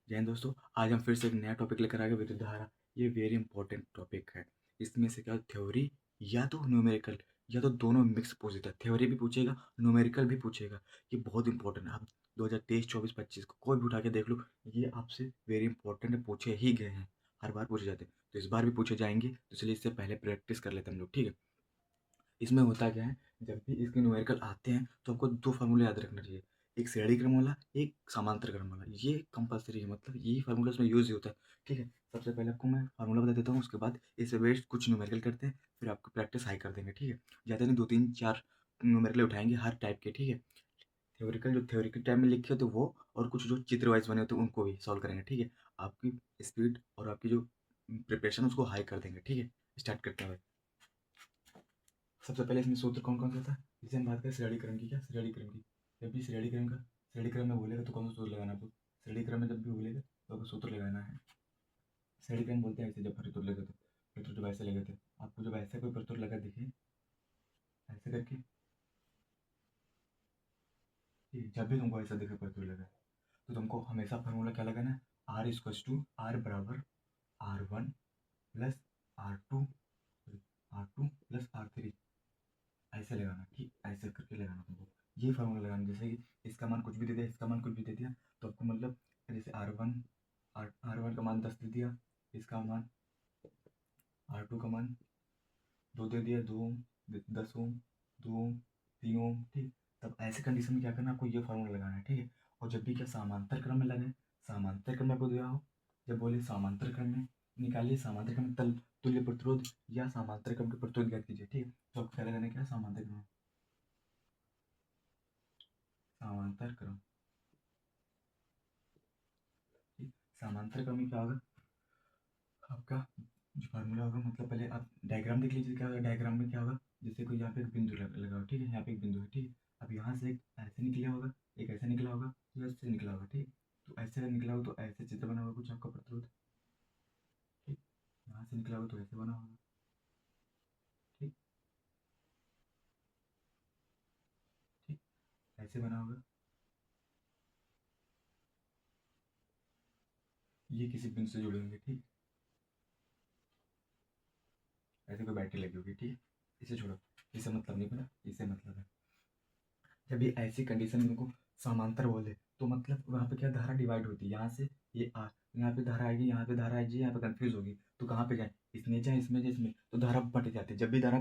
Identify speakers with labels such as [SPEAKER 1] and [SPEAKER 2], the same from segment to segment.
[SPEAKER 1] जय हिंद दोस्तों। आज हम फिर से एक नया टॉपिक लेकर आ गए, विद्युत धारा। ये वेरी इंपॉर्टेंट टॉपिक है। इसमें से क्या थ्योरी या तो न्यूमेरिकल या तो दोनों मिक्स पूछ देता है। थ्योरी भी पूछेगा, न्यूमेरिकल भी पूछेगा। ये बहुत इंपॉर्टेंट है। आप 2023, 24, 25 को कोई भी उठा के देख लो, ये आपसे वेरी इंपॉर्टेंट है, पूछे ही गए हैं। हर बार पूछे जाते हैं, तो इस बार भी पूछे जाएंगे। तो इसलिए इससे पहले प्रैक्टिस कर लेते हैं हम लोग, ठीक है। इसमें होता क्या है, जब भी इसके न्यूमेरिकल आते हैं तो आपको दो फार्मूले याद रखना चाहिए। एक श्रेणी क्रम वाला, एक समांतर क्रम वाला। ये कंपलसरी है, मतलब यही फार्मूला इसमें यूज होता है, ठीक है। सबसे पहले आपको मैं फार्मूला बता देता हूँ, उसके बाद इसे बेस्ड कुछ न्यूमेरिकल करते हैं, फिर आपको प्रैक्टिस हाई कर देंगे, ठीक है। ज़्यादा नहीं, 2 3 4 न्यूमेरिकल उठाएंगे हर टाइप के, ठीक है। थ्योरिकल जो थ्योरिकल टाइप में लिखे होते वो, और कुछ जो चित्र वाइज बने होते हैं उनको भी सॉल्व करेंगे, ठीक है। आपकी स्पीड और आपकी जो प्रिपरेशन उसको हाई कर देंगे, ठीक है। स्टार्ट करते हैं भाई। सबसे पहले इसमें सूत्र कौन कौन सा था, इसे हम बात करें श्रेणी क्रम की। क्या श्रेणी क्रम की, जब भी श्रेणी क्रम में बोलेगा तो कौन सा सूत्र लगाना आपको। श्रेणी क्रम में जब भी बोलेगा तो आपको सूत्र लगाना है। श्रेणी क्रम बोलते हैं ऐसे, जब प्रतिरोध लगे तो प्रतिरोध जब ऐसे लगे थे, आपको जब ऐसे कोई प्रतिरोध लगा दिखे ऐसे करके, ठीक है, जब भी तुमको ऐसा दिखे प्रतिरोध लगा, तो तुमको हमेशा फार्मूला क्या लगाना है, आर इक्वल्स टू आर बराबर R1 plus R2, R2 plus R3, ऐसे लगाना, ठीक, ऐसे करके लगाना तुमको। ये फार्मूला लगाना, जैसे कि इसका मान कुछ भी दे दिया, इसका मान कुछ भी दे दिया, तो आपको मतलब जैसे आर वन का मान 10 दे दिया, इसका मान R2 का मान 2 दे दिया, 2 ओम, 10 ओम, 2 ओम, 3 ओम, ठीक। तब ऐसे कंडीशन में क्या करना, आपको ये फार्मूला लगाना है, ठीक है। और जब भी क्या समांतर क्रम में लगे, समांतर क्रम में आपको दिया हो, जब बोले समांतर क्रम में निकालिए, समांतर क्रम में तुल्य प्रतिरोध या समांतर क्रम के प्रतिरोध ज्ञात कीजिए, ठीक है। तो आपको क्या लगाना है, क्या समांतर क्रम, समांतर क्रम, ठीक। समांतर क्रम में क्या होगा आपका, जो फार्मूला होगा, मतलब पहले आप डायग्राम देख लीजिए क्या होगा। डायग्राम में क्या होगा, जैसे कोई यहाँ पे एक बिंदु लगाओ, ठीक है। यहाँ पे एक बिंदु है, ठीक है। अब यहाँ से एक ऐसे निकला होगा, एक ऐसे निकला होगा, तो ऐसे निकला होगा, ठीक। तो ऐसे अगर निकला होगा तो ऐसे चित्र बना होगा कुछ आपका प्रतिरोध, ठीक। यहाँ से निकला होगा तो ऐसे बना होगा, ठीक, ठीक, ऐसे बना होगा। ये किसी बिंदु से जुड़े होंगे, ठीक। ऐसे कोई बैटरी लगी होगी, ठीक। इसे छोड़ो, इसे मतलब नहीं पड़ा, इसे मतलब है। जब ये ऐसी कंडीशन में उनको समांतर बोले तो मतलब वहाँ पे क्या धारा डिवाइड होती है, यहाँ से ये आर, यहाँ पे धारा आएगी, यहाँ पे धारा आएगी, यहाँ पे कंफ्यूज होगी, तो कहाँ पे जाए, इसमें जाए, इसमें जाए, इसमें, तो धारा बट जाती है। जब भी धारा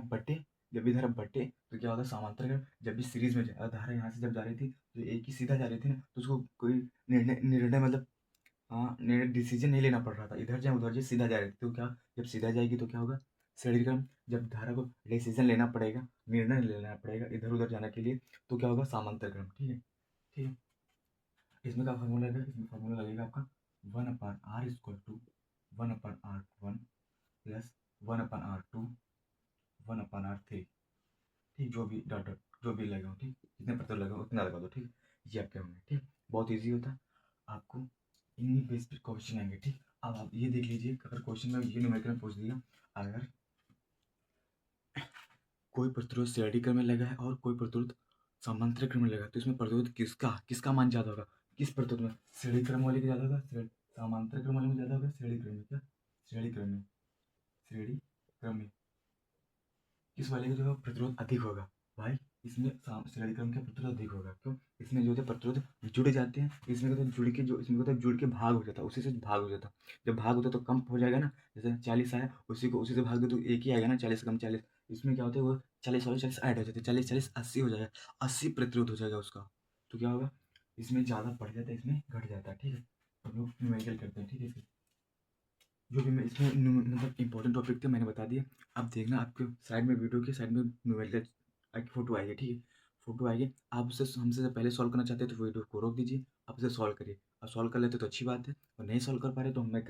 [SPEAKER 1] बटे तो क्या होता है, समांतर में जब भी सीरीज में जाए, धारा यहाँ से जब जा रही थी तो एक ही सीधा जा रही थी ना, तो उसको कोई निर्णय निर्णय मतलब, हाँ, निर्णय डिसीजन नहीं लेना पड़ रहा था, इधर जाए उधर जाए, सीधा जा रही थी। तो क्या, जब सीधा जाएगी तो क्या होगा, श्रेणीक्रम। जब धारा को डिसीजन लेना पड़ेगा, निर्णय लेना पड़ेगा इधर उधर जाने के लिए, तो क्या होगा, समांतर क्रम, ठीक है, ठीक है। इसमें क्या फार्मूला लगेगा, इसमें फार्मूला लगेगा आपका 1/r equal to 1/r1 plus 1/r2 1/r3, ठीक। जो भी डॉट डॉट जो भी लगाओ, ठीक, जितने पत्थर लगाओ उतना लगा दो, ठीक। ये आपके होंगे, ठीक। बहुत ईजी होता है। आपको इन्हीं बेस पे क्वेश्चन आएंगे, ठीक। अब आप ये देख लीजिए, अगर क्वेश्चन में ये न्यूमेरिकल में पूछ दिया, अगर कोई प्रतिरोध श्रेणी क्रम में लगा है और कोई प्रतिरोध समांतर क्रम में लगा है, तो इसमें प्रतिरोध किसका किसका मान ज्यादा होगा, किस प्रतिरोध में, श्रेणी क्रम वाले का ज्यादा होगा, समांतर क्रम वाले में ज्यादा होगा, श्रेणी क्रम में, क्या श्रेणी क्रम में, श्रेणी क्रम में किस वाले का जो है प्रतिरोध अधिक होगा भाई। इसमें श्रेणी क्रम का प्रतिरोध अधिक होगा, क्यों, इसमें जो होता है प्रतिरोध जुड़ जाते हैं, इसमें कहते हैं जुड़ के, जो इसमें कहते हैं जुड़ के भाग हो जाता है, उसी से भाग हो जाता है। जब भाग होता है तो कम हो जाएगा ना, जैसे 40 आया, उसी से भाग दो तो एक ही आएगा ना, 40 कम 40। इसमें क्या होता है, वो 40 वाले 40 ऐड हो जाते हैं, 40 40 80 हो जाएगा, 80 प्रतिरोध हो जाएगा उसका। तो क्या होगा, इसमें ज़्यादा बढ़ जाता है, इसमें घट जाता है, ठीक है। हम लोग न्यूमेरिकल करते हैं, ठीक है। जो भी मैं इसमें मतलब इंपॉर्टेंट टॉपिक थे मैंने बता दिए। अब देखना आपके साइड में, वीडियो के साइड में न्यूमेरिकल एक फोटो आएगी, ठीक है। फोटो आएगी, आप उसे हमसे से पहले सॉल्व करना चाहते हैं तो वीडियो को रोक दीजिए, आप उसे सॉल्व करिए। और सॉल्व कर लेते तो अच्छी बात है, और नहीं सॉल्व कर पा रहे तो मैं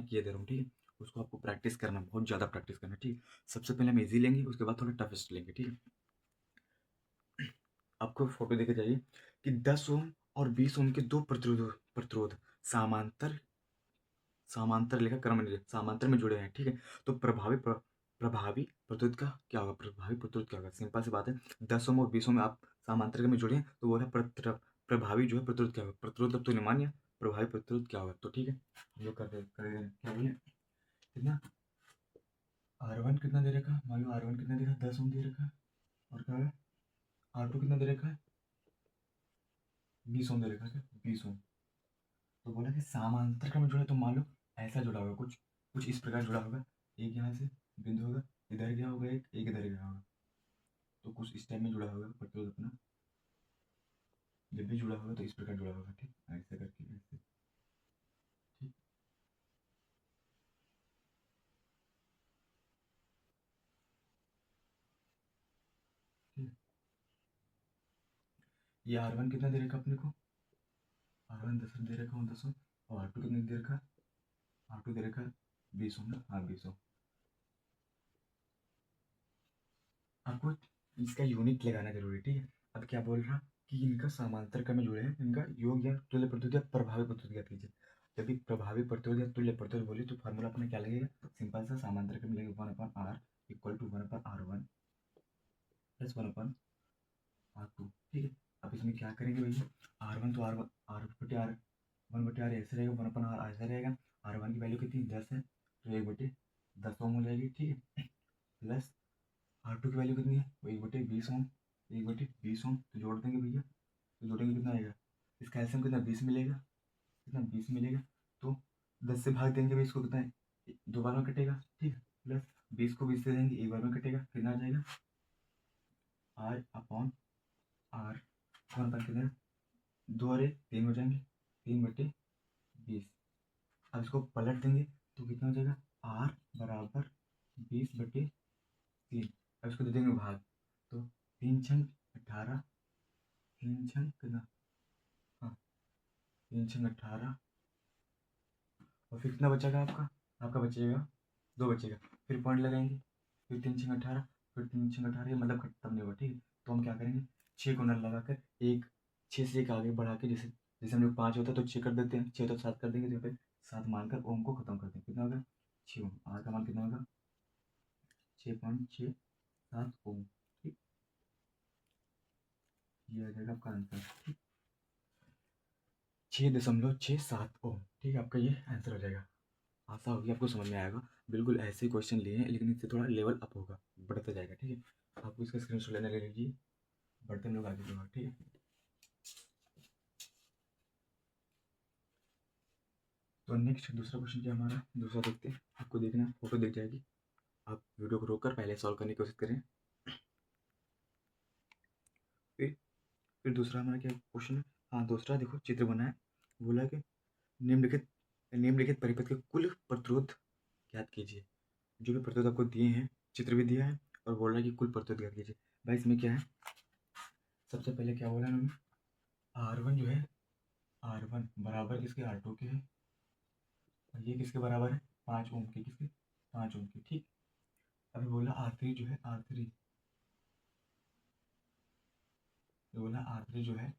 [SPEAKER 1] किए दे रहा हूँ, ठीक है। उसको आपको प्रैक्टिस करना, बहुत ज़्यादा प्रैक्टिस करना, ठीक है। सबसे पहले हम ईजी लेंगे, उसके बाद थोड़ा टफेस्ट लेंगे, ठीक है। आपको फोटो देखे जाइए कि 10 ओम और 20 ओम के दो प्रतिरोध प्रतिरोध समांतर समांतर लेखा क्रम में समांतर में जुड़े हैं, ठीक है। तो प्रभावी प्रतिरोध का क्या होगा, प्रभावी प्रतिरोध क्या होगा, सिंपल सी बात है। 10 ओम और 20 ओम में आप समांतर में जुड़े हैं तो वो है प्रभावी जो है प्रतिरोध क्या होगा, प्रतिरोध तुल्यमान या प्रभावी प्रतिरोध क्या होगा। तो ठीक है, हम लोग कर दें क्या बोले कितना R1 कितना दे रखा है, मान लो R1 कितना दे रखा है 10 ओम दे रखा है, और क्या है R2 कितना दे रखा है 20 ओम दे रखा है, 20 ओम। तो बोला कि समांतर क्रम में जुड़ा है, तो मान लो ऐसा जुड़ा होगा, कुछ कुछ इस प्रकार जुड़ा होगा, एक यहाँ से बिंदु होगा, इधर गया होगा, एक इधर गया होगा, तो कुछ इस टाइप में जुड़ा होगा प्रतिरोध अपना, जब भी जुड़ा होगा तो इस प्रकार जुड़ा होगा, ठीक ऐसे करके ऐसे, ठीक। ठीक, ये R1 कितना दे रखा अपने को, R1 10 दे रखा हूँ 10, और R2 कितना दे रखा, R2 दे रखा 20 ओम ना, हाँ 20 ओम। आपको इसका यूनिट लगाना जरूरी है, ठीक है। अब क्या बोल रहा कि इनका समांतर क्रम में जुड़े हैं, इनका योग या तुल्य प्रतिरोध या प्रभावी प्रतिरोध ज्ञात कीजिए। जब भी प्रभावी प्रतिरोध या तुल्य प्रतिरोध बोले तो फार्मूला अपने क्या लगेगा, सिंपल सा समांतर क्रम लगेगा 1/r equal to 1/r1 plus 1/r2, ठीक है। अब इसमें क्या करेंगे भैया, R1 तो R1/R ऐसे रहेगा, 1/r ऐसा रहेगा, R1 की वैल्यू कितनी 10 है, तो 1/10 ओम हो जाएगी, ठीक है। प्लस R2 की वैल्यू कितनी है, वो 1/20 ओम, 1/20 ओम, तो जोड़ देंगे भैया, तो जोड़ेंगे कितना आएगा, इसका एल्सियम कितना 20 मिलेगा, कितना 20 मिलेगा, तो 10 से भाग देंगे भाई, इसको कितना है, दो बार में कटेगा, ठीक है। प्लस 20 को 20 से देंगे, एक बार में कटेगा, कितना आ जाएगा R/R, कौन पर कितना, 2 और 1 3 हो जाएंगे, 3/20। अब इसको पलट देंगे तो कितना हो जाएगा, R बराबर 20/3। अब इसको दे देंगे भाग, तो 3×6 = 18, 3×6 कितना, हाँ 3×6 = 18, और फिर कितना बचेगा आपका, आपका बचेगा 2 बचेगा, फिर पॉइंट लगाएंगे, फिर 3×6 = 18, फिर 3×6 = 18, मतलब खत्म नहीं होगा, ठीक है। तो हम क्या करेंगे, 6 को नल लगाकर एक 6 से एक आगे बढ़ा के, जैसे जैसे हम लोग 5 होता है तो 6 कर देते हैं, 6 तो 7 कर देंगे, तो यहाँ पे 7 मानकर ओम को खत्म कर देंगे, कितना होगा 6 ओम, आर का मान कितना होगा 6.67 ओम, ठीक। ये आ जाएगा आपका आंसर, ठीक 6.67 ओम, ठीक है। आपका ये आंसर हो जाएगा। आशा होगी आपको समझ में आएगा। बिल्कुल ऐसे क्वेश्चन लिए हैं, लेकिन इससे थोड़ा लेवल अप होगा, बढ़ता जाएगा, ठीक है। आपको इसका स्क्रीनशॉट लेना ले लीजिए, बढ़ते हम लोग आगे बढ़ेंगे, ठीक है। तो नेक्स्ट दूसरा क्वेश्चन क्या हमारा, दूसरा देखते हैं। आपको देखना फोटो दिख जाएगी, आप वीडियो को रोक कर पहले सॉल्व करने की कोशिश करें। फिर फिर दूसरा हमारा क्या क्वेश्चन है, हाँ दूसरा देखो चित्र बना है, बोला कि निम्नलिखित निम्नलिखित परिपथ के कुल प्रतिरोध ज्ञात कीजिए। जो भी प्रतिरोध आपको दिए हैं, चित्र भी दिया है और बोल रहा है कि कुल प्रतिरोध ज्ञात कीजिए। भाई इसमें क्या है, सबसे पहले क्या बोला उन्होंने, R1 जो है, R1 बराबर किसके, R2 के है, और ये किसके बराबर है 5 ओम के, किसके 5 ओम के, ठीक। अभी बोला R3 जो है, R3 बोला R3 जो है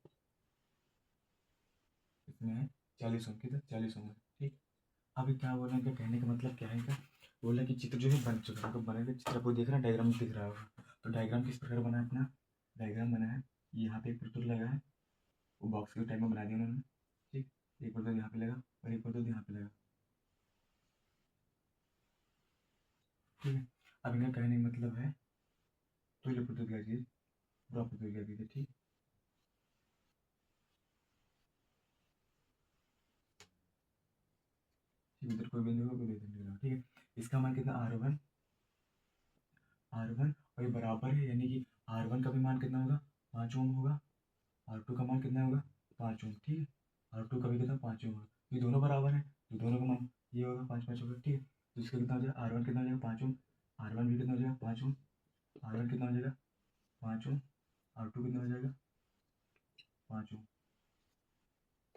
[SPEAKER 1] इसमें है 40 ओम की, तो 40 ओम है, ठीक। अभी क्या बोला, इनका कहने का मतलब क्या है, इनका बोला कि चित्र जो है बन चुका है, कब बनेगा चित्र आपको देख रहा है, डायग्राम दिख रहा होगा। तो डायग्राम किस प्रकार बना है, अपना डायग्राम बना है, यहाँ पे एक प्रतिरोध लगा है, वो बॉक्स के टाइप में बना दिया उन्होंने, ठीक। एक प्रतिरोध यहाँ पे लगा और एक प्रतिरोध यहाँ पे लगा, ठीक है। अब इनका कहने का मतलब है, तो ये प्रतिरोध क्या चीज़, पूरा प्रतिरोध क्या चीज़ है, ठीक। इधर कोई बिंदु होगा, कोई बिंदु होगा, ठीक है। इसका मान कितना R1 और ये बराबर है, यानी कि R1 का भी मान कितना होगा 5 ओम होगा, R2 का मान कितना होगा 5 ओम, ठीक है। R2 का भी कितना 5 ओम होगा, ये दोनों बराबर है, तो दोनों का मान ये होगा 5 5 होगा, ठीक है। तो इसका कितना हो जाएगा, R1 कितना हो जाएगा 5 ओम, R1 भी कितना हो जाएगा 5 ओम, R1 कितना हो जाएगा 5 ओम, R2 कितना हो जाएगा 5 ओम,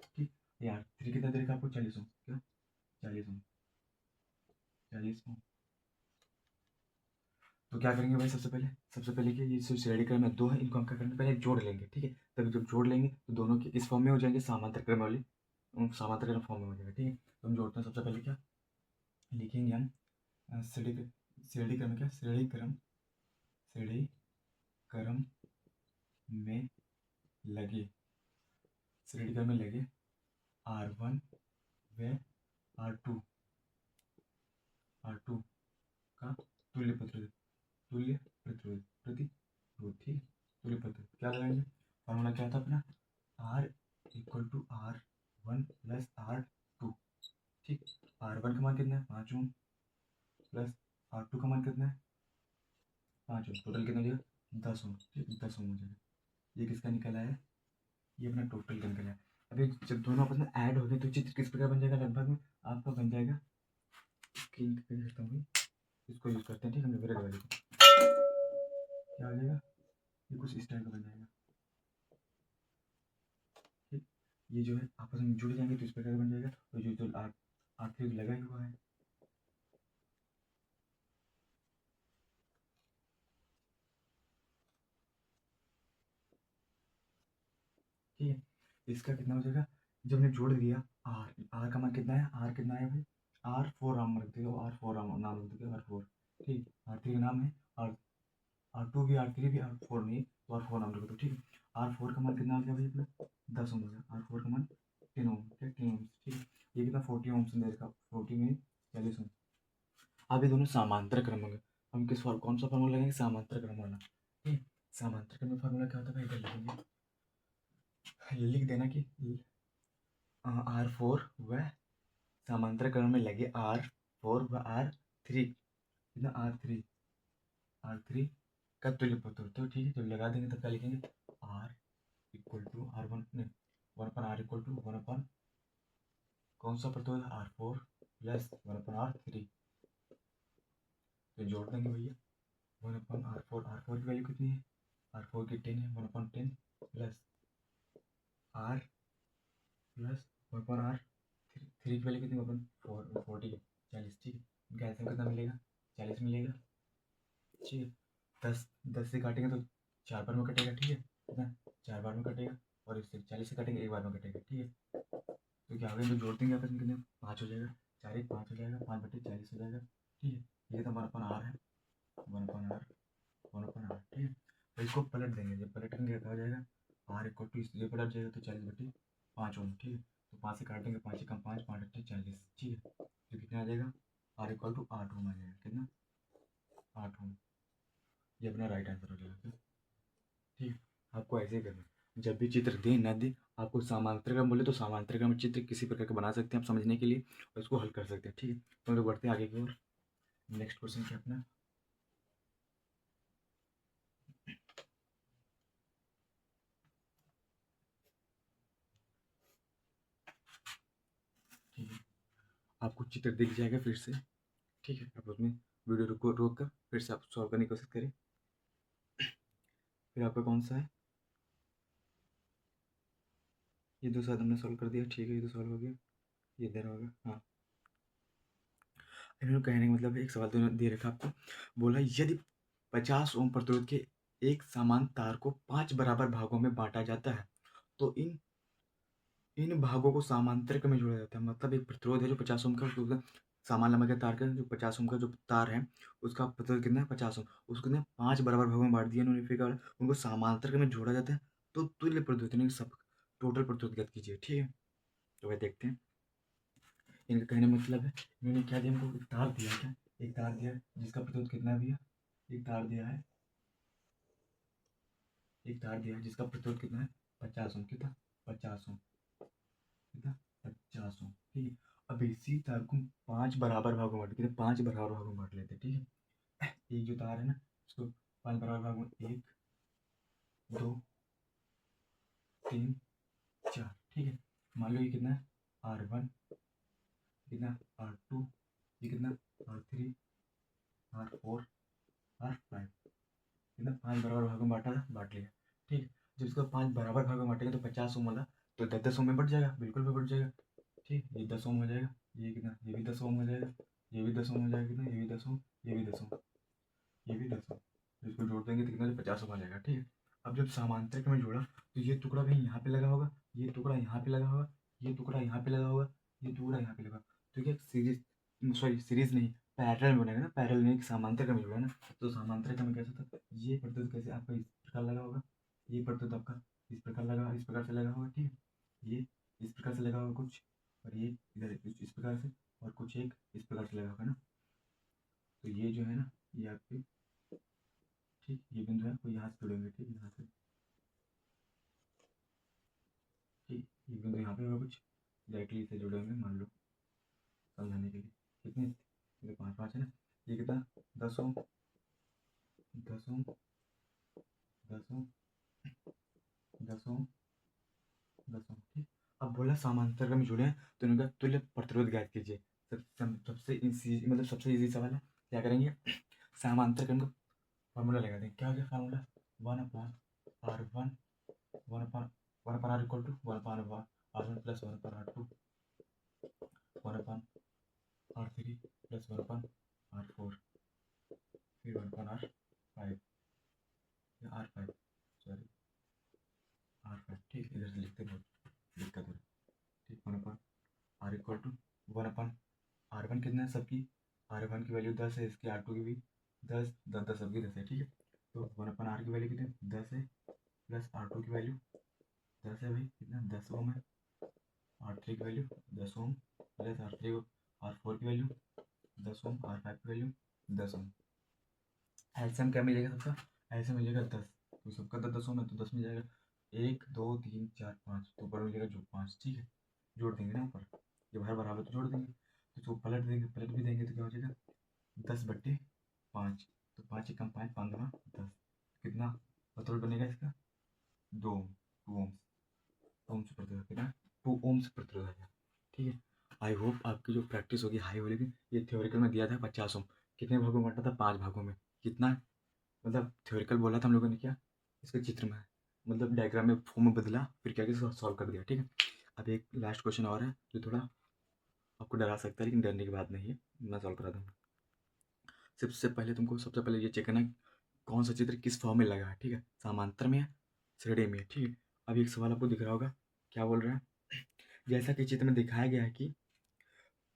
[SPEAKER 1] ठीक। ये R3 कितना देगा आपको 40 ओम, क्या 40 ओम, 40 ओम। तो क्या करेंगे भाई, सबसे पहले कि ये जो श्रेणी क्रम में दो है, इनको हम क्या करेंगे, पहले जोड़ लेंगे, ठीक है। तभी जब जोड़ लेंगे तो दोनों के इस फॉर्म में हो जाएंगे, समांतर क्रम वाली समांतर क्रम फॉर्म में हो जाएगा, ठीक है। तो हम जोड़ते हैं, सबसे पहले क्या लिखेंगे हम, श्रेणी श्रेणी क्रम क्या, श्रेणी क्रम में लगे, श्रेणी क्रम में लगे R1 व R2 का तुल्य प्रतिरोध, प्रतिरोध, ठीक। तुल्य प्रतिरोध क्या लगाएंगे, फॉर्मूला क्या था अपना, R equal to R1 plus R2, ठीक। R1 का मान कितना है 5 ओम प्लस R2 का मान कितना है 5 ओम, टोटल कितना हो जाएगा 10 ओम, ठीक 10 ओम हो जाएगा। ये किसका निकला है, ये अपना टोटल का निकला है। अभी जब दोनों आपस में ऐड हो गए तो चित्र किस प्रकार बन जाएगा, लगभग में आपका बन जाएगा, स्क्रीन पे करता हूँ, इसको यूज़ करते हैं, ठीक है, मेरे वाले को क्या हो जाएगा, ये कुछ इस टाइप का बन जाएगा, ठीक। ये जो है आपस में जुड़ जाएंगे तो इस प्रकार का बन जाएगा, और जो आखिर लगा ही हुआ है, ठीक है। इसका कितना हो जाएगा, जब हमने जोड़ दिया, आर का मान कितना है, आर कितना है भाई, R4 नाम रख देगा, R4 नाम रख देगा, R4, ठीक। R3 का नाम है, आर R2 भी, R3 भी, R4 नहीं तो R4 नाम रख दो, ठीक है। R4 का मान कितना आ गया भाई अपना 10 ओम हो गया, R4 का मान 10 ओम, ठीक 10 ओम, ठीक है। ये कितना 40 ओम से देगा, 40 में 40 ओम। अब ये दोनों समांतर क्रम होंगे, हम कौन सा फार्मूला लगेंगे, समांतर क्रम वाला, ठीक। समांतर क्रम में फार्मूला क्या होता है भाई, इधर लिखेंगे, ये लिख देना कि R4 व समांतर क्रम में लगे R4 व R3, कितना R3 का तुल्य प्रतिरोध, तो ठीक है, जब लगा देंगे तब क्या लिखेंगे, R इक्वल टू R1 नहीं 1/R इक्वल टू 1/, कौन सा प्रतिरोध, R4 प्लस 1/R3, तो जोड़ देंगे भैया 1/R4, की वैल्यू कितनी है, R4 की 10 है, 1/10 प्लस R प्लस 1/R3 की वैल्यू कितनी, 1/40, 40, ठीक है। इनका एल्सियम कितना मिलेगा, 40 मिलेगा, ठीक है। 10 से काटेंगे तो 4 बार में कटेगा, ठीक है, कितना 4 बार में कटेगा, और इससे 40 से काटेंगे 1 बार में कटेगा, ठीक है। तो क्या होगा, जो जोड़ देंगे आपस में कितने 5 हो जाएगा, 4 1 5 हो जाएगा, 5/40 हो जाएगा, ठीक है। ये तो 1/R है, 1/R, 1/R, ठीक है। तो इसको पलट देंगे, जब पलटेंगे क्या हो जाएगा, R इक्वल टू इसलिए पलट जाएगा तो 40/5 ओम, ठीक है। तो 5 से काट देंगे, 5 कम 5, 5/40, ठीक है। तो कितना आ जाएगा, R इक्वल टू 8 ओम आ जाएगा, कितना 8 ओम, ये अपना राइट आंसर हो जाएगा, ठीक है। आपको ऐसे ही करना है, जब भी चित्र दे ना दे, आपको समांतर क्रम बोले तो समांतर क्रम चित्र किसी प्रकार का बना सकते हैं आप समझने के लिए, और इसको हल कर सकते हैं, ठीक है। तो हम लोग बढ़ते हैं आगे की ओर। नेक्स्ट क्वेश्चन क्या अपना, ठीक है, आपको चित्र दिख जाएगा फिर से, ठीक है। आप उसमें वीडियो रोक कर फिर से आप सॉल्व करने की कोशिश करें। फिर आपका कौन सा है, ये दो शायद हमने सॉल्व कर दिया, ठीक है, ये तो सॉल्व हो गया, ये इधर होगा, हाँ। इन्होंने कहने का मतलब एक सवाल तो दे रखा आपको, बोला यदि 50 ओम प्रतिरोध के एक समान तार को 5 बराबर भागों में बांटा जाता है तो इन भागों को समांतर क्रम में जोड़ा जाता है, मतलब एक प्रतिरोध है जो 50 ओम का, उसका समान लंबाई का तार का जो 50 ओम का जो तार है, उसका प्रतिरोध कितना है 50 ओम, उसको कितने 5 बराबर भागों में बांट दिया इन्होंने, फिर क्या बोला, उनको समांतर क्रम में जोड़ा जाता है तो तुल्य प्रतिरोध यानी सब टोटल प्रतिरोध ज्ञात कीजिए, ठीक है। तो वह देखते हैं, इनका कहने का मतलब है, इन्होंने क्या दिया हमको, एक तार दिया, क्या एक तार दिया जिसका प्रतिरोध कितना भी है, एक तार दिया है, एक तार दिया है जिसका प्रतिरोध कितना है 50 ओम, कितना 50 ओम, कितना 50 ओम, ठीक है। अब इसी तार को 5 बराबर भागों में बांट, कितने 5 बराबर भागों में बांट लेते हैं, ठीक है। एक जो तार है ना उसको 5 बराबर भागों में, 1 2 3 4, ठीक है। मान लो ये कितना है R1, कितना R2, ये कितना R3, R4, R5, कितना 5 बराबर भागों में बांटा, बांट लिया, ठीक है। जब इसको 5 बराबर भागों में बांटेगा तो 50 ओम वाला तो 10 ओम में बढ़ जाएगा, बिल्कुल भी बढ़ जाएगा, ठीक। ये 10 ओम हो जाएगा, ये कितना, ये भी 10 ओम हो जाएगा, ये भी 10 ओम हो जाएगा, कितना ये भी 10 ओम, ये भी 10 ओम, ये भी 10 ओम, तो इसको जोड़ देंगे तो कितना 50 ओम आ जाएगा, ठीक है। अब जब समांतर क्रम में जोड़ा तो ये टुकड़ा कहीं यहाँ पे लगा होगा, ये टुकड़ा यहाँ पे लगा होगा, ये टुकड़ा यहाँ पे लगा होगा, ये टुकड़ा यहाँ पे लगा, तो क्या सीरीज, सॉरी सीरीज नहीं, पैरेलल में बनेगा ना, पैरेलल में एक समांतर क्रम में जोड़ा ना, तो समांतर क्रम में कैसा था, ये प्रतिरोध कैसे आपका इस प्रकार लगा होगा, ये प्रतिरोध आपका इस प्रकार लगा, इस प्रकार से लगा होगा, ठीक है। ये इस प्रकार से लगा होगा कुछ, और ये इधर इस प्रकार से, और कुछ एक इस प्रकार से लगा होगा ना। तो ये जो है ना, ये आपके ठीक ये बिंदु है, कोई यहाँ से जुड़ेंगे, ठीक यहाँ से, ठीक ये बिंदु यहाँ पे होगा कुछ, डायरेक्टली इसे जुड़ेंगे मान लो समझाने के लिए। कितने, ये 5 5 है ना, ये कितना 10 ओम, 10 ओम, 10 ओम, 10 ओम, 10 ओम, ठीक। अब बोला समांतर में जुड़े हैं तो इनका तुल्य प्रतिरोध ज्ञात कीजिए। सबसे इजी, मतलब सबसे इजी सवाल है, क्या करेंगे, समांतर क्रम का फॉर्मूला लगा देंगे। क्या हो गया formula, 1/R1, 1/R equal to 1/R1 plus 1/R2, 1/R3 plus 1/R4, फिर 1/R5, R5, सॉरी R5, ठीक इधर से लिखते बहुत दिक्कत हो रही है, ठीक 1/R इक्वल टू 1/R1 कितना है सबकी, R1 की वैल्यू 10 है, इसकी R2 की भी 10, 10 10 सबकी 10 है, ठीक है। तो 1/R की वैल्यू कितनी 10 है, प्लस R2 की वैल्यू 10 है भाई, कितना 10 ओम है, R3 की वैल्यू 10 ओम, प्लस R4 की वैल्यू 10 ओम, R5 की वैल्यू 10 ओम। एलसीएम क्या मिलेगा सबका, एलसीएम मिलेगा 10, तो सबका 10 ओम है तो 10 मिल जाएगा, 1 2 3 4 5, तो ऊपर मिलेगा जो 5, ठीक है। जोड़ देंगे ना ऊपर, जब हर बराबर तो जोड़ देंगे, तो जो पलट देंगे, पलट भी देंगे तो क्या हो जाएगा 10/5, तो 5 एकम 5, 5 दूना 10, कितना प्रतिरोध बनेगा इसका 2 ओम्स, ओम्स प्रतिरोध कितना 2 ओम्स प्रतिरोध आएगा, ठीक है। आई होप आपकी जो प्रैक्टिस होगी हाई हो, लेकिन ये थ्योरिकल में दिया था 50 ओम, कितने भागों में बांटा था 5 भागों में, कितना मतलब थ्योरिकल बोला था हम लोगों ने, क्या इसके चित्र में मतलब डायग्राम में फॉर्म में बदला, फिर क्या किया सॉल्व कर दिया, ठीक है। अब एक लास्ट क्वेश्चन और है जो थोड़ा आपको डरा सकता है, लेकिन डरने की बात नहीं है, मैं सॉल्व करा दूँगा। सबसे पहले तुमको सबसे पहले ये चेक करना है कौन सा चित्र किस फॉर्म में लगा है, ठीक है, समांतर में है, श्रेणी में है, ठीक है। अब एक सवाल आपको दिख रहा होगा, क्या बोल रहा है, जैसा कि चित्र में दिखाया गया है कि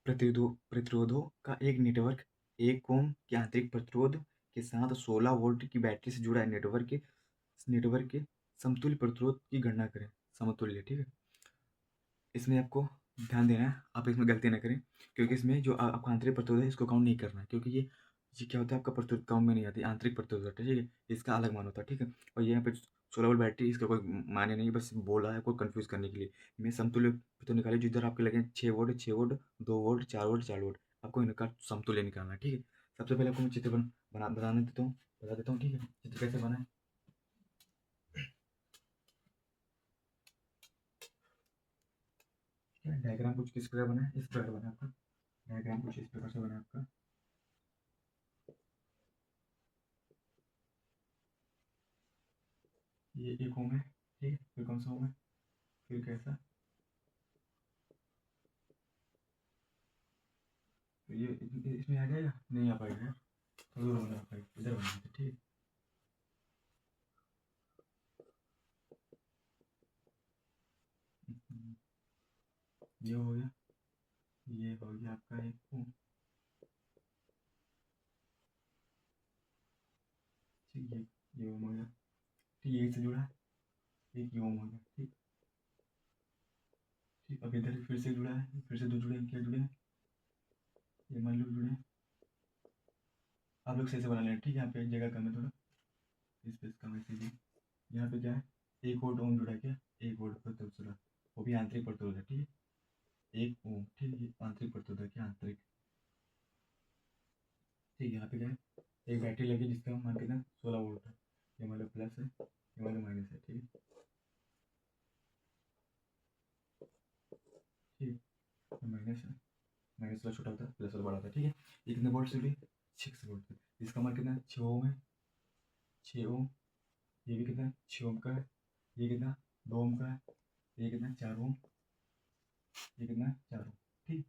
[SPEAKER 1] प्रतिरोधों का एक नेटवर्क 1 ओम के आंतरिक प्रतिरोध के साथ 16 वोल्ट की बैटरी से जुड़ा है, नेटवर्क के समतुल्य प्रतिरोध की गणना करें, समतुल्य, ठीक है। इसमें आपको ध्यान देना है, आप इसमें गलती ना करें, क्योंकि इसमें जो आपका आंतरिक प्रतिरोध है इसको काउंट नहीं करना है, क्योंकि ये क्या होता है आपका प्रतिरोध काउंट में नहीं आती, आंतरिक प्रतिरोध होता है, ठीक है, इसका अलग मान होता है, ठीक है। और यहाँ पे 16 वोल्ट बैटरी, इसका कोई माने नहीं, बस बोला है कोई कंफ्यूज करने के लिए। मैं समतुल्य प्रतिरोध निकाले, जिधर आपके लगे 6 volt 6 volt, 2 volt 4 volt 4 volt, आपको इनका समतुल्य निकालना है, ठीक है। सबसे पहले आपको मैं चित्र बनाने देता हूँ, बता देता हूँ, ठीक है, चित्र कैसे बनाए। डायग्राम कुछ किस प्रकार बना है, इस प्रकार बना आपका डायग्राम, कुछ इस प्रकार से बना आपका, ये 1 ओम है, ठीक है, फिर कौन सा ओम है, फिर कैसा, तो ये इसमें आ जाएगा, नहीं आ पाएगा, जरूर होना आ पाएगा, इधर बना देते, ठीक है। ये हो गया, ये हो गया आपका 1 ओम, ठीक है, ये ओम हो गया, ठीक, ये से जुड़ा है, एक ये ओम हो गया, ठीक, ठीक। अब इधर फिर से जुड़ा है, फिर से दो जुड़े हैं, क्या जुड़े हैं, ये मान लो जुड़े हैं, आप लोग सही से बना लेना, ठीक है। यहाँ पे जगह कम है थोड़ा, स्पेस कम है, इसीलिए यहाँ पे क्या है, 1 वोल्ट ओम जुड़ा है, क्या 1 वोल्ट प्रतिरोध जुड़ा, वो भी आंतरिक प्रतिरोध है, ठीक है, 1 ओम, ठीक है, आंतरिक प्रतिरोध है, क्या आंतरिक, ठीक है। यहाँ पे क्या है, एक बैटरी लगी जिसका मान कितना 16 वोल्ट है, ये मान लो प्लस है, ये मान लो माइनस है, ठीक है, ठीक है, माइनस है, माइनस वाला छोटा होता है, प्लस वाला बड़ा होता है, ठीक है। ये कितने वोल्ट से भी 6 वोल्ट, इसका मान कितना है 6 ओम है, 6 ओम, ये भी कितना है 6 ओम का है, ये कितना 2 ओम का है, ये कितना 4 ओम, ये कितना 4 ओम, ठीक।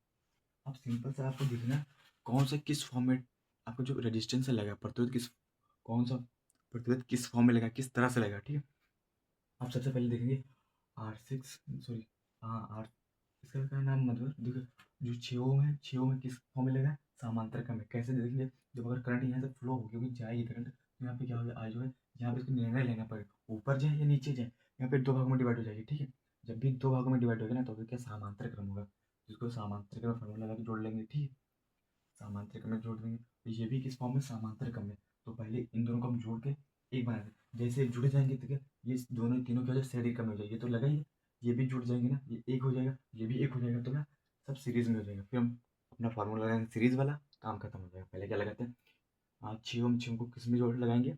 [SPEAKER 1] अब सिंपल सा आपको देखना कौन सा किस फॉर्म में आपको जो रेजिस्टेंस लगा, प्रतिरोध किस, कौन सा प्रतिरोध किस फॉर्म में लगा, किस तरह से लगा, ठीक है। आप सबसे पहले देखेंगे R6, सॉरी, हाँ आर, इसका क्या नाम, मतलब देखो जो 6 ओम है, 6 ओम में किस फॉर्म में लगा, समांतर क्रम में, कैसे देखेंगे, जब अगर करंट यहाँ से फ्लो हो, क्योंकि जाएगी करंट, तो यहाँ पे क्या होगा, आज जो है यहाँ पे इसको निर्णय लेना पड़ेगा, ऊपर जाए या नीचे जाए, यहाँ पे 2 भागों में डिवाइड हो जाएगी, ठीक है। जब भी दो भागों में डिवाइड होगा ना तो फिर क्या समांतर क्रम होगा, जिसको समांतर क्रम फॉर्मूला लगा के जोड़ लेंगे। ठीक है, समांतर क्रम में जोड़ देंगे तो ये भी किस फॉर्म में, समांतर क्रम में। तो पहले इन दोनों को हम जोड़ के एक बना दें, जैसे जुड़ जाएंगे तो क्या ये दोनों तीनों क्या हो जाए, श्रेणी क्रम में हो जाएगी। ये तो लगा ही, ये भी जुड़ जाएंगे ना, ये एक हो जाएगा, ये भी एक हो जाएगा, तो क्या सब सीरीज में हो जाएगा। फिर हम अपना फार्मूला लगाएंगे सीरीज वाला, काम खत्म हो जाएगा। पहले क्या लगाते हैं, हाँ 6 को किस में जोड़ लगाएंगे,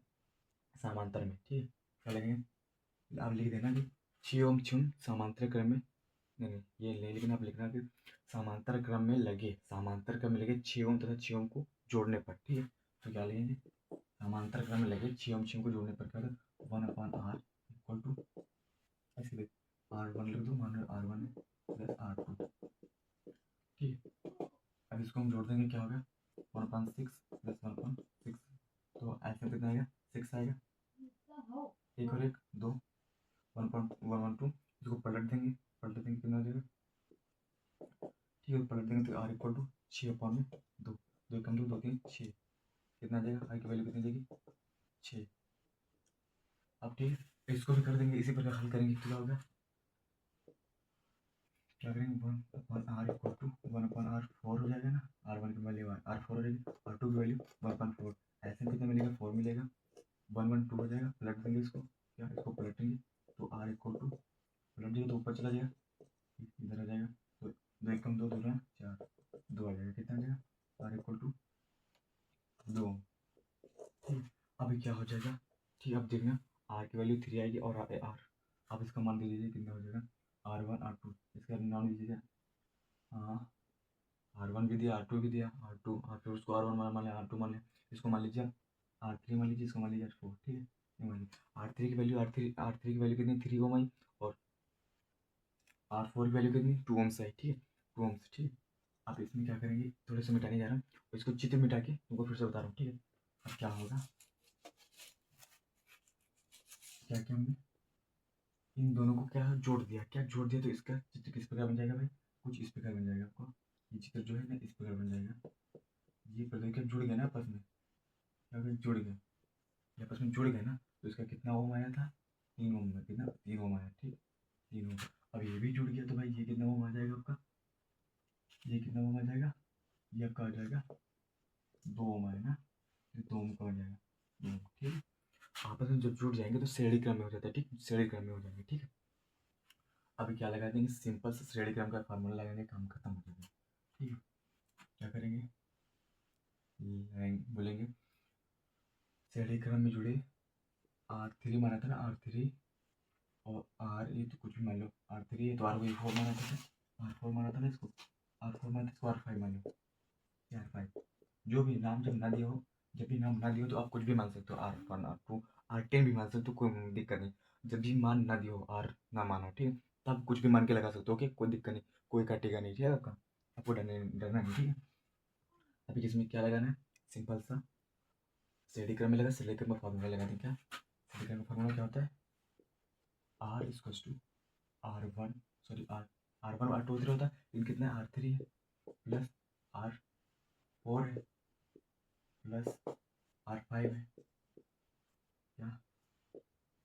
[SPEAKER 1] समांतर में। ठीक है, क्या लगेंगे, आप लिख देना कि 6 समांतर क्रम में, नहीं नहीं ये ले, लेकिन आप लिखना कि समांतर क्रम में लगे, समांतर क्रम में लगे 6 तथा 6 को जोड़ने पर। ठीक है, तो क्या लिखेंगे, समांतर क्रम में लगे 6 को जोड़ने पर क्या होगा, 1/r इक्वल टू, ऐसे लिख R1 लिख दो, मान लो R1 प्लस R2। ठीक है, अब इसको हम जोड़ देंगे, क्या होगा 1/6 प्लस 1/6, तो ऐसे कितना आएगा 6 आएगा, एक और एक दो, 1.112। इसको पलट देंगे, पलट देंगे कितना हो जाएगा, ठीक है पलट देंगे तो R इक्वल टू 6/2, दो कम दो, 2 3 6, कितना आ जाएगा, R की वैल्यू कितनी जाएगी 6। अब ठीक है, इसको भी कर देंगे इसी प्रकार हल करेंगे, क्या होगा, क्या करेंगे 1/r इक्वल टू 1/r4 हो जाएगा ना, R1 की वैल्यू R4 हो जाएगी, R2 की वैल्यू 1/4, ऐसे कितना मिलेगा 4 मिलेगा, 1/2 हो जाएगा। पलट देंगे इसको, क्या इसको पलटेंगे तो R इक्वल टू, पलट देंगे तो ऊपर चला जाएगा, इधर आ जाएगा, तो 2 1 कम 2 2 4, 2 आ जाएगा, कितना आ जाएगा R इक्वल टू 2। ठीक, अभी क्या हो जाएगा, ठीक अब देखना R की वैल्यू 3 आएगी और R, अब इसका मान दे दीजिए कितना हो जाएगा, R1 R2, इसका नाम दीजिएगा, हाँ R1 भी दिया, R2 भी दिया, R2 उसको R1 मान लिया, R2 मान लिया, इसको मान लीजिए R3 मान लीजिए, इसको मान लीजिए R4। ठीक है, ये मान लीजिए R3 की वैल्यू, R3 की वैल्यू कितनी 3 ओम आई, और R4 की वैल्यू कितनी 2 ओम्स आई। ठीक है, 2 ओम्स। ठीक है, अब इसमें क्या करेंगे, थोड़े से मिटाने जा रहा हूँ, इसको चित्र मिटा के तुमको फिर से बता रहा हूँ। ठीक है, अब क्या होगा, क्या क्या हमने इन दोनों को क्या जोड़ दिया, क्या जोड़ दिया, तो इसका चित्र किस प्रकार बन जाएगा भाई, कुछ इस प्रकार बन जाएगा आपको, ये चित्र जो है ना इस प्रकार बन जाएगा। ये प्रकार क्या जुड़ गया ना आपस में, क्या हो गया, जुड़ गया, ये आपस में जुड़ गए ना, तो इसका कितना ओम आया था, 3 ओम में, कितना 3 ओम आया। ठीक, 3 ओम। अब ये भी जुड़ गया तो भाई ये कितना ओम आ जाएगा आपका, ये कितना ओम आ जाएगा, ये आपका आ जाएगा 2 ओम आएगा ना, ये 2 ओम का हो जाएगा 2 ओम। ठीक है, आपस में जब जुड़ जाएंगे तो श्रेणी क्रम में हो जाता है। ठीक, श्रेणी क्रम में हो जाएंगे। ठीक है, अभी क्या लगा देंगे, सिंपल से श्रेणी क्रम का फार्मूला लगाएंगे, काम खत्म हो जाएगा। ठीक है, क्या करेंगे, बोलेंगे श्रेणी क्रम में जुड़े R3 माना था ना, R3 और R, ये तो कुछ भी मान लो, R3 है तो R4 माना था, R4 माना था ना इसको, R4 माना था इसको R5 मान लो, R5, जो भी नाम जब ना दिया हो, जब भी नाम ना दिया हो तो आप कुछ भी मान सकते हो, R1 R2 R10 भी मान सकते हो, कोई दिक्कत नहीं। जब भी मान ना दिया हो, R ना मानो, ठीक है, तब कुछ भी मान के लगा सकते हो, ओके, कोई दिक्कत नहीं, कोई काटेगा नहीं। ठीक है, आपका आपको डरना नहीं। ठीक है, अभी इसमें क्या लगाना है, सिंपल सा श्रेणी क्रम में लगा, श्रेणी क्रम में फॉर्मूला लगा दें। क्या श्रेणी क्रम का फॉर्मूला क्या होता है, R equals to R1, sorry R1 R2 इधर होता है, लेकिन कितना है R3 है, प्लस R4 है, प्लस R5 है, क्या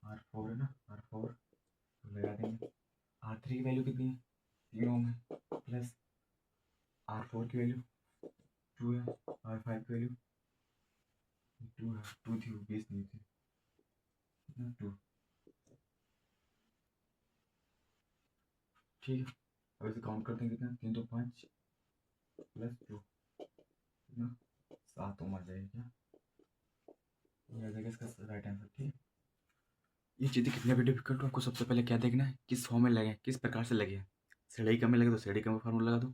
[SPEAKER 1] R4 है ना, R4 तो लगा देंगे, R3 की वैल्यू कितनी है 3 ओम है, प्लस R4 की वैल्यू 2 है, R5 की वैल्यू 2 है, 2 थी वो 20 नहीं थी, कितना 2। ठीक है, अब इसे काउंट करते हैं, कितना 3 तो 5 प्लस 2, कितना 7 ओम आ जाएगा, क्या ये आ जाएगा इसका राइट आंसर। ठीक है, ये चीज़ें कितने भी डिफिकल्ट हो, आपको सबसे पहले क्या देखना है, किस फॉर्म में लगे, किस प्रकार से लगे। श्रेणी क्रम में लगे तो श्रेणी क्रम का फॉर्मूला लगा दो,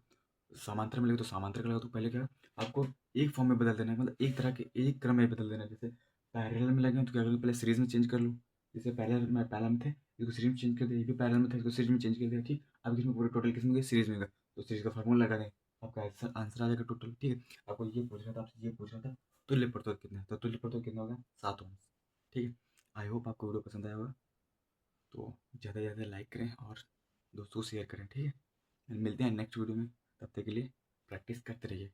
[SPEAKER 1] समांतर में लगे तो समांतर का लगा दो। पहले क्या आपको एक फॉर्म में बदल देना है, मतलब एक तरह के एक क्रम में बदल देना है। जैसे पैरेलल में लगे तो क्या करो, पहले सीरीज में चेंज कर लो, जैसे पैरेलल में थे, इसको सीरीज में चेंज कर दिया, ये भी पैरेलल में था, इसको सीरीज में चेंज कर दिया। ठीक, अब इसमें पूरे टोटल किसमें गए, सीरीज में गए, तो सीरीज का फॉर्मूला लगा दें, आपका आंसर आ जाएगा टोटल। ठीक है, आपको ये पूछ रहा था, आपसे ये पूछ रहा था तुल्य प्रतिरोध कितना है, तो तुल्य प्रतिरोध कितना होगा 7 ओम। ठीक है, आई होप आपको वीडियो पसंद आया होगा, तो ज़्यादा से ज़्यादा लाइक करें और दोस्तों को शेयर करें। ठीक है, मिलते हैं नेक्स्ट वीडियो में, तब तक के लिए प्रैक्टिस करते रहिए।